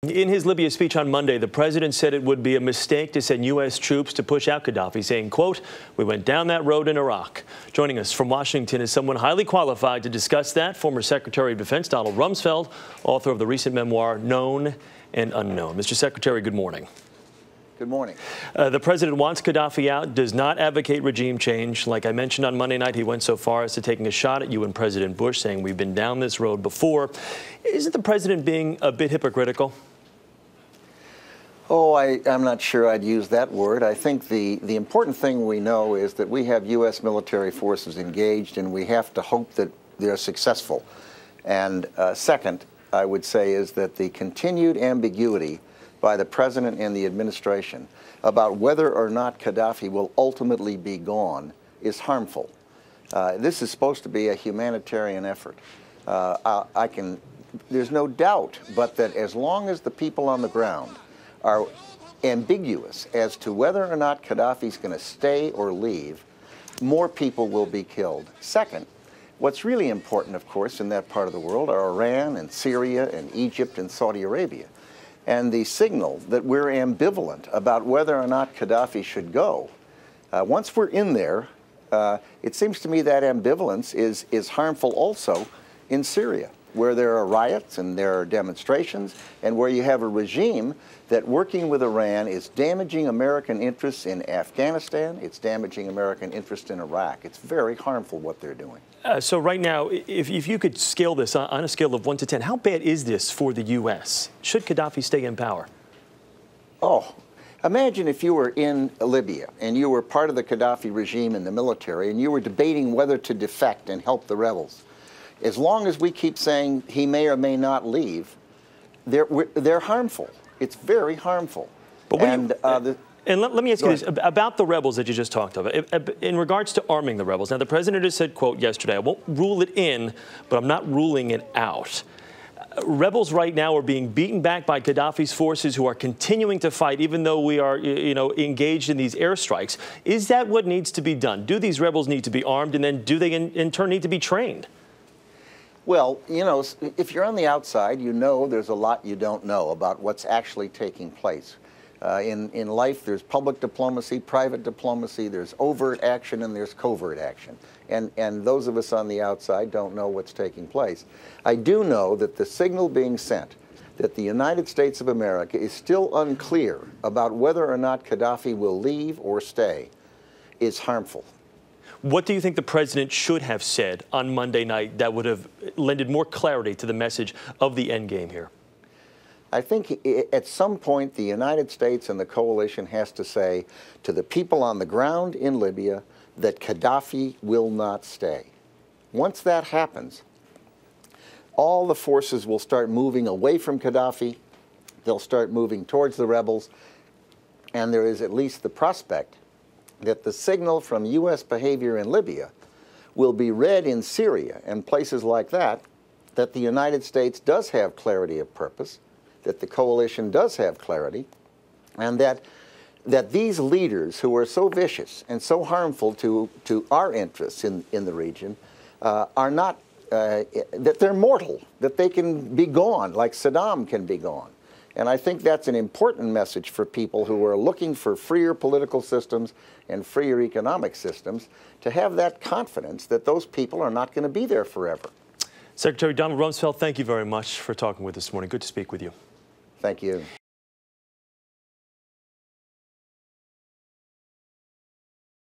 In his Libya speech on Monday, the president said it would be a mistake to send U.S. troops to push out Qaddafi, saying, quote, "We went down that road in Iraq." Joining us from Washington is someone highly qualified to discuss that, former Secretary of Defense Donald Rumsfeld, author of the recent memoir, Known and Unknown. Mr. Secretary, good morning. Good morning. The president wants Qaddafi out, does not advocate regime change. Like I mentioned on Monday night, he went so far as to taking a shot at you and President Bush, saying we've been down this road before. Isn't the president being a bit hypocritical? Oh, I'm not sure I'd use that word. I think the important thing we know is that we have U.S. military forces engaged, and we have to hope that they're successful. And second, I would say, is that the continued ambiguity by the president and the administration about whether or not Qaddafi will ultimately be gone is harmful. This is supposed to be a humanitarian effort. There's no doubt but that as long as the people on the ground are ambiguous as to whether or not Qaddafi's going to stay or leave, more people will be killed. Second, what's really important, of course, in that part of the world are Iran and Syria and Egypt and Saudi Arabia. And the signal that we're ambivalent about whether or not Qaddafi should go, once we're in there, it seems to me that ambivalence is harmful also in Syria, where there are riots and there are demonstrations, and where you have a regime that working with Iran is damaging American interests in Afghanistan, it's damaging American interest in Iraq. It's very harmful what they're doing. So right now, if you could scale this on a scale of 1 to 10, how bad is this for the U.S.? Should Qaddafi stay in power? Oh, imagine if you were in Libya and you were part of the Qaddafi regime in the military and you were debating whether to defect and help the rebels. As long as we keep saying he may or may not leave, they're harmful. It's very harmful. But let me ask you this about the rebels that you just talked of. In regards to arming the rebels, now the president has said, quote, yesterday, I won't rule it in, but I'm not ruling it out. Rebels right now are being beaten back by Qaddafi's forces, who are continuing to fight, even though we are, engaged in these airstrikes. Is that what needs to be done? Do these rebels need to be armed, and then do they in turn need to be trained? Well, if you're on the outside, there's a lot you don't know about what's actually taking place. In life, there's public diplomacy, private diplomacy, there's overt action, and there's covert action. And those of us on the outside don't know what's taking place. I do know that the signal being sent that the United States of America is still unclear about whether or not Qaddafi will leave or stay is harmful. What do you think the president should have said on Monday night that would have lended more clarity to the message of the end game here? I think at some point the United States and the coalition has to say to the people on the ground in Libya that Qaddafi will not stay. Once that happens, all the forces will start moving away from Qaddafi. They'll start moving towards the rebels, and there is at least the prospect that the signal from U.S. behavior in Libya will be read in Syria and places like that, that the United States does have clarity of purpose, that the coalition does have clarity, and that these leaders who are so vicious and so harmful to our interests in the region are not, that they're mortal, that they can be gone like Saddam can be gone. And I think that's an important message for people who are looking for freer political systems and freer economic systems, to have that confidence that those people are not going to be there forever. Secretary Donald Rumsfeld, thank you very much for talking with us this morning. Good to speak with you. Thank you.